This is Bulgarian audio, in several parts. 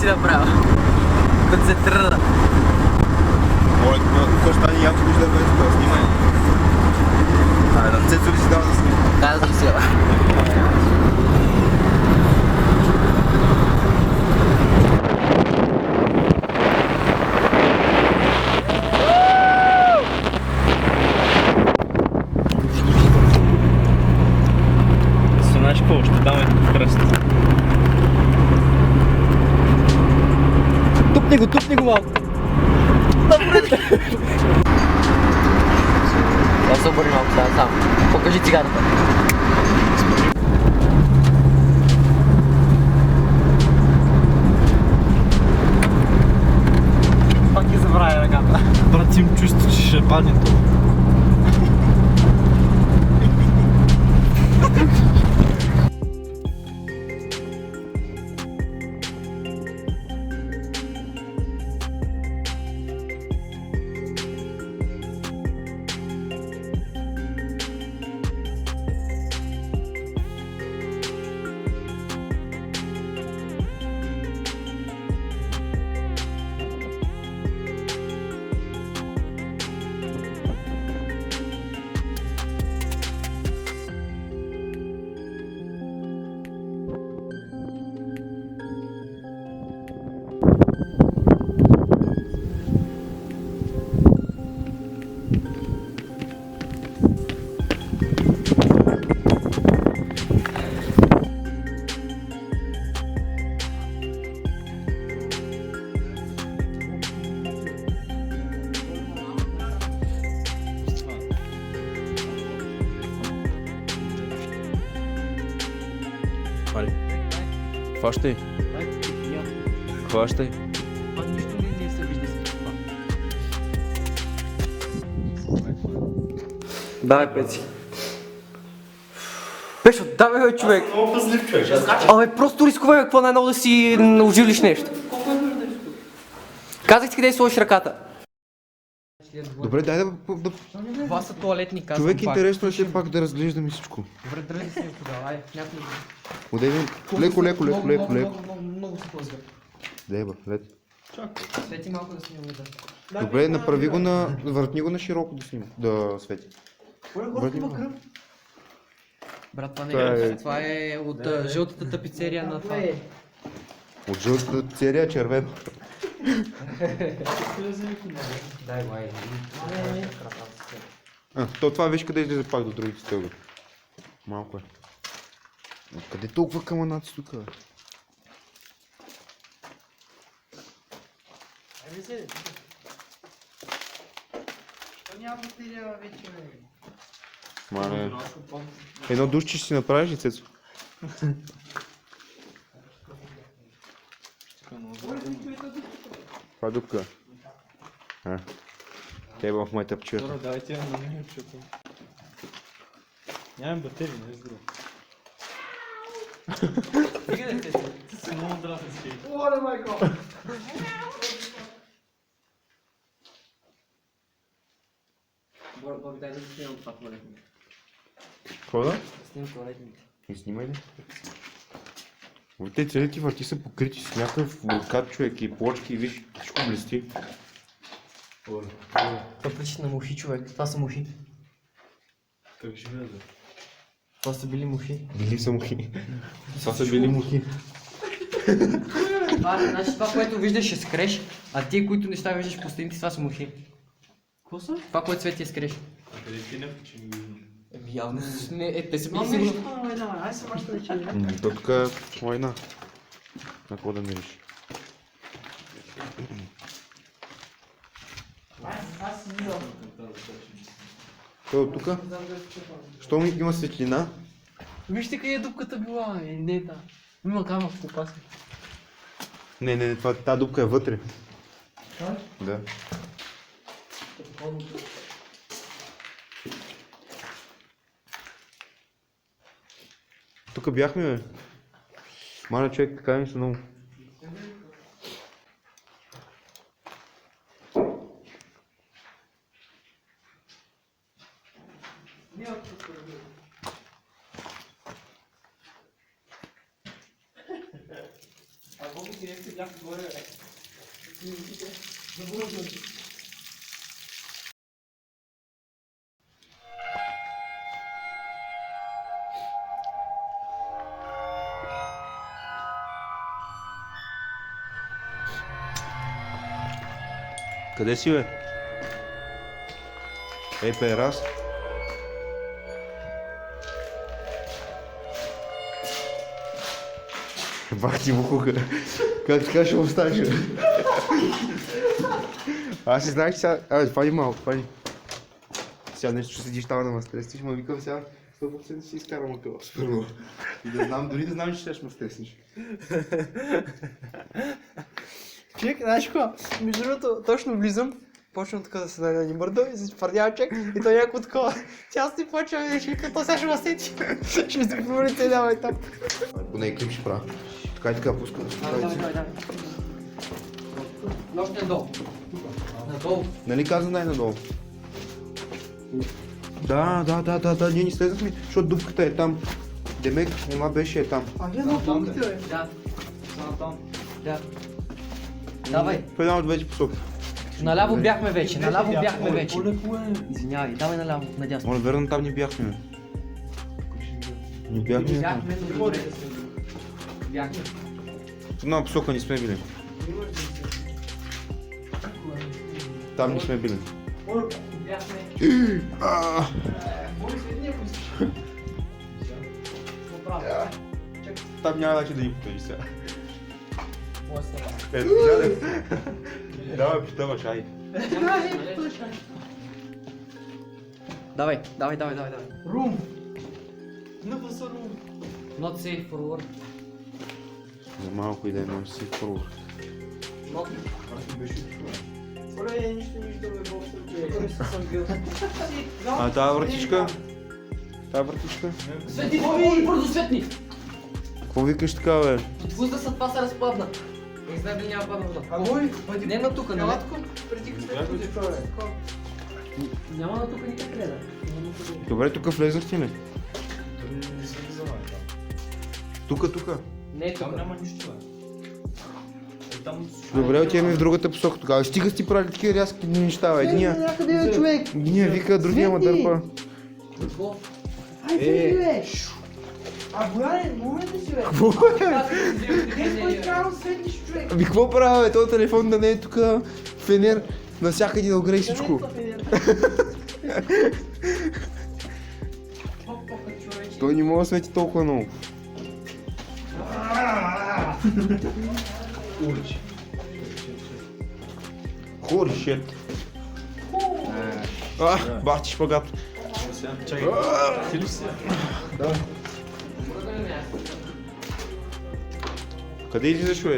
си направил? Концентрирана. Моля, какво ще стане яко вижда да снимай. Да, Цецо ли си дава да снима? Казвам си, бе. Знаеш какво? Ще даваме пръст. Тупни го малко. Я се обърни малко сега, сам. Покажи цигарата. Пак ги забравя ръката. Брат си им чувства, че ще падне това. Хващай. Хващай. Нищо не се вижда с това. Давай, Пеци. Пешо, давай, бе, човек. Много пазлив човек. Абе, просто рискувай, какво най-много да си ожилиш нещо. Казах ти къде сложиш ръката. Добре, дай да... Това са туалетни, казвам Човек, пак. интересно е все пак да разглеждаме всичко. Добре, дръжи си тогава, ай, някой... Отдейме леко. Много се плъзга. Дай бе, лед. Свети малко да снимаме, да. Добре, направи го на... Въртни го на широко да снима. Да свети. Въртни го. Брат, това не Това е. е- Това е от жълтата тапицерия на това. От жълтата серия червено. Дай, лай. То това виж къде излезе пак до другите стълби. Малко е. Къде толкова каманаци тук, бе? Няма батерия вече, бе. Мале. Едно душче ще си направиш ли, Цецо? Това дупка. Те в моята пчелка. Добре, давайте я на мен, защото... Нямам батерии, не е здраво. Ти си много дразен си. Оле, майко! Боби, дай да снимам това туалетните. Какво да? Да снимам туалетните. И снимай ли? Те целите върти са покрити с някакъв локат, човек, и плочки, и виж, всичко блести. Това прилича на мухи, човек. Това са мухи. Как ще влезе? Това са били мухи. Били са мухи. Това са били мухи. Значи това, което виждаш е скреш, а тия, които неща виждаш по стените, това са мухи. Какво са? Това, което Свети е скреш. А къде ти не че ми виждам? Явно не, те са били сигурно. То тук е война. На какво да мириш? Той от тук? Що ми има светлина? Вижте къде е дупката била, не е та. Има камък в опаси. Не, тази дупка е вътре. Да. Тук бяхме, бе. Маля, човек, така ми се много. Къде си, бе? Ей, Перас. Бах ти бухуха. Как така ще останеш, бе? Аз си знаех, че сега... Абе, фани малко, фани. Сега нещо ще седиш там да ме стресиш, ма викам сега 100% ще си изкарам акъла, първо. И да знам, дори да знам, че ще ме стреснеш. Човек, знаеш какво? Между другото, точно влизам, почвам така да се наля мърда и се твърдява чек и той някакво такова. Тя си почва и ще вика, то сега ще ме сети. Ще се провали целява там. Поне и клип ще правя. Така и така пускам. Давай. Още надолу. Надолу. Нали каза най-надолу? Да, ние ни слезахме, защото дупката е там. Демек, това беше е там. А вие много помните, бе? Да. Да. Давай. В една от двете посоки. Наляво бяхме вече, Извинявай, давай наляво, надясно. Моля, верно там не бяхме. Не бяхме там. Бяхме, но добре. Бяхме. В една посока не сме били. Там не сме били. Бяхме. Там няма начин да ни потъжи сега. Ето, гледай. Давай, потъваш, ай. Давай. Рум! НФС Рум! Not safe for work. За малко и да имам си първо. Not... Оле, нищо не виждаме в случая. Съм бил. А тази вратичка? Светни, бързо светни! Какво викаш така, бе? Отвузда са това се разпадна. Не знае дали няма падна вода. А мой? Не на тука, нали? Калатко, преди като сме туди, човек. Няма на тука никакъде да. Добре, тук влезнахте ли? Тука. Не е тука. Няма нищо, бе. Добре, отиваме в другата посока тогава. Стига сте правили такива рязки неща, бе. Единия. Някъде е човек. Единия вика, другия ма дърпа. Какво? Айде, бе! А, Бояне, момент ли си, бе? Къде той трябва да светиш, човек? Ами какво правя, бе? Този телефон да не е тук фенер навсякъде да огрее всичко. Той не може да свети толкова много. Holy shit. Бах ти шпагат. Чакай, ти ли си? Къде излизаш, бе?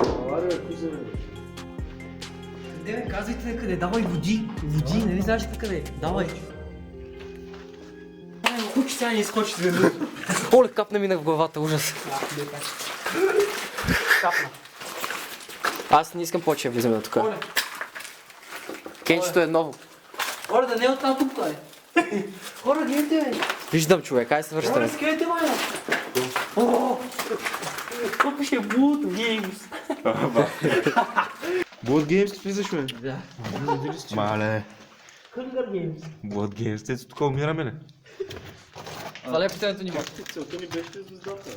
Къде, казвайте къде, давай води, нали знаеш къде, давай. Куче сега не изкочи с веднъж. Оле, капна минах в главата, ужас. Капна. Аз не искам повече да влизаме на тука. Кенчето е ново. Оле, да не е оттам тук, бе. Хора, гледайте, бе. Виждам човек, ай се връщаме. Оле, скелете, бе. Какво ще е Blood Games? Blood Games влизаш, бе? Да. Мале. Hunger Games. Blood Games, те тук умираме, ли? Това лепитането ни може. Целта ни беше звездата, бе.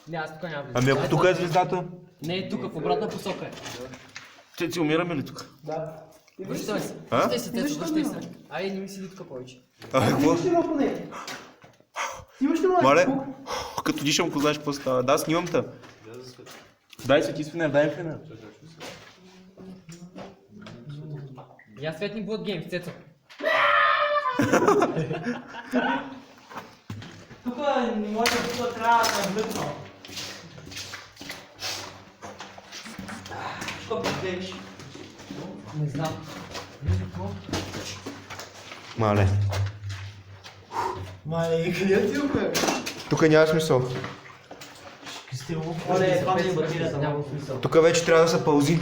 Не, аз тук няма влизам. Ами ако тук е звездата? Не е тук, в обратна посока е. Те умираме ли тук? Да. Връщай се. А? Връщай се, Тецо, връщай се. Ай, не ми седи тук повече. А, какво? Имаш ли ма поне? Имаш ли ма? Мале, като дишам, ако знаеш какво става. Да, снимам те. Дай свети с фенер, дай фенер. Я светни Blood Games, Цецо. Тук не може да трябва да влезна. Що пиздеш? Не знам. Мале. Мале, къде ти, бе? Тук няма смисъл. Оле, това ми е батерията. Няма смисъл. Тук вече трябва да се пълзи.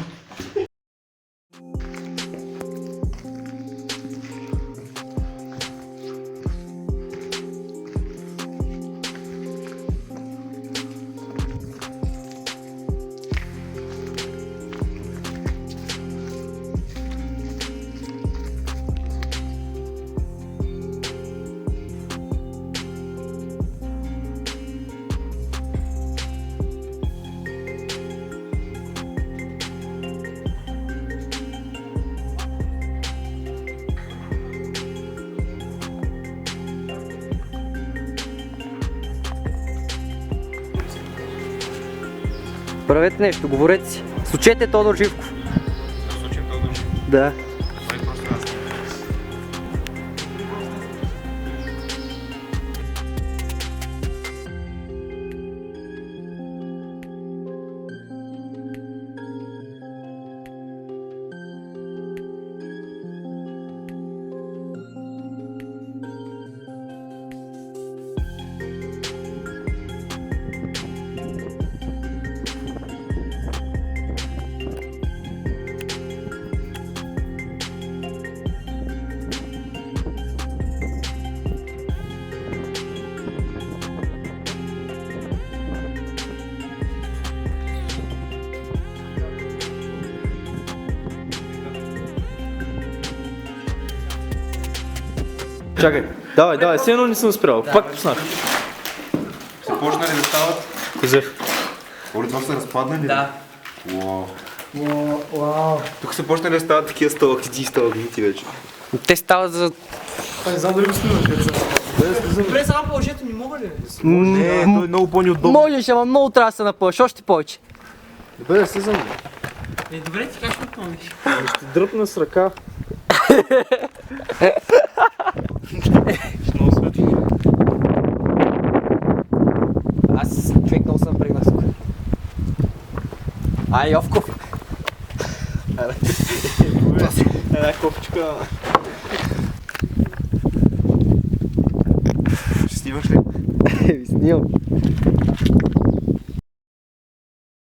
Правете нещо, говорете си. Слушайте Тодор Живков. Случим Тодор Живков. Да. Това е просто аз. Чакай, давай, все едно не съм спрял. Пак поснах. Се почнали да стават? Козев. Оли това са разпаднали? Да. Уау. Вау. Тук са почнали да стават такива сталактити и сталактити вече. Те стават за... Не знам дали го снимаш. Добре, само положението не мога ли? Не, той е много по-неудобно. Можеш, ама много трябва да се напълш, още повече. Добре, слизам. Добре, ти как ще помниш? Ще дръпна с ръка. Аз човек много съм напрегнат тук. Ай, Йовков. Една копчика. Ще снимаш ли? Снимам.